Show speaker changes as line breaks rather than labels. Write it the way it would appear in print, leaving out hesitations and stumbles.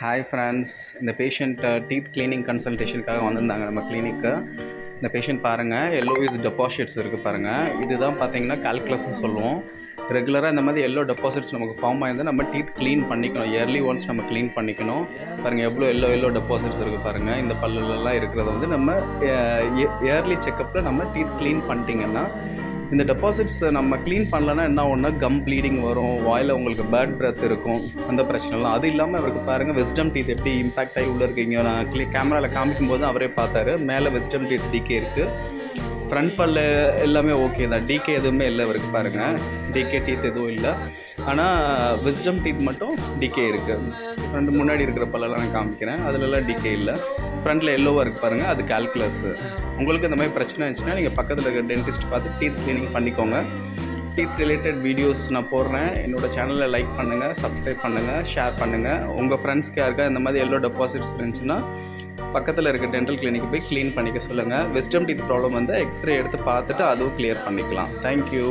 Hi friends, இந்த patient teeth cleaning கன்சல்டேஷனுக்காக வந்திருந்தாங்க நம்ம கிளினிக்கு. இந்த பேஷண்ட் பாருங்கள், எல்லோவிஸ் டெபாசிட்ஸ் இருக்குது பாருங்கள். இதுதான் பார்த்தீங்கன்னா கால்குலஸ்ன்னு சொல்லுவோம். ரெகுலராக இந்த மாதிரி எல்லோ டெபாசிட்ஸ் நமக்கு ஃபார்ம் ஆகிருந்தால் நம்ம டீத் க்ளீன் பண்ணிக்கணும். இயர்லி ஒன்ஸ் நம்ம க்ளீன் பண்ணிக்கணும். பாருங்கள் எவ்வளோ எல்லோ டெபாசிட்ஸ் இருக்குது பாருங்கள். இந்த பல்லுலலாம் இருக்கிறத வந்து நம்ம இயர்லி செக்கப்பில் நம்ம டீத் க்ளீன் பண்ணிட்டீங்கன்னா, இந்த டெபாசிட்ஸ் நம்ம க்ளீன் பண்ணலன்னா என்ன ஒன்று கம் ப்ளீடிங் வரும், வாயில் உங்களுக்கு பேட் பிரெத் இருக்கும், அந்த பிரச்சனைலாம். அது இல்லாமல் அவருக்கு பாருங்கள் விஸ்டம் டீத் எப்படி இம்பாக்ட் ஆகி உள்ளே இருக்கீங்க. நான் கேமராவில் காமிக்கும்போது அவரே பார்த்தாரு. மேலே விஸ்டம் டீத் டிகே இருக்குது, ஃப்ரண்ட் பல்ல எல்லாமே ஓகே தான், டிகே எதுவுமே இல்லை அவருக்கு பாருங்கள். டிகே டீத் எதுவும் இல்லை, ஆனால் விஸ்டம் டீத் மட்டும் டிகே இருக்குது. ஃப்ரண்ட் முன்னாடி இருக்கிற பல்லெல்லாம் நான் காமிக்கிறேன், அதிலெல்லாம் டிகே இல்லை. ஃப்ரண்ட்டில் எல்லோவாக இருக்குது பாருங்கள், அது கால்குலஸ். உங்களுக்கு இந்த மாதிரி பிரச்சனை இருந்துச்சுன்னா நீங்கள் பக்கத்தில் இருக்கிற டென்டிஸ்ட் பார்த்து டீத் க்ளீனிங் பண்ணிக்கோங்க. டீத் ரிலேட்டட் வீடியோஸ் நான் போடுறேன். என்னோடய சேனலில் லைக் பண்ணுங்கள், சப்ஸ்கிரைப் பண்ணுங்கள், ஷேர் பண்ணுங்கள். உங்கள் ஃப்ரெண்ட்ஸ்க்கு யாருக்கா இந்த மாதிரி எல்லோ டெபாசிட்ஸ் இருந்துச்சுன்னா பக்கத்தில் இருக்க டென்டல் கிளினிக் போய் க்ளீன் பண்ணிக்க சொல்லுங்கள். விஸ்டம் டீத் ப்ராப்ளம் வந்து எக்ஸ்ரே எடுத்து பார்த்துட்டு அதுவும் கிளியர் பண்ணிக்கலாம். தேங்க்யூ.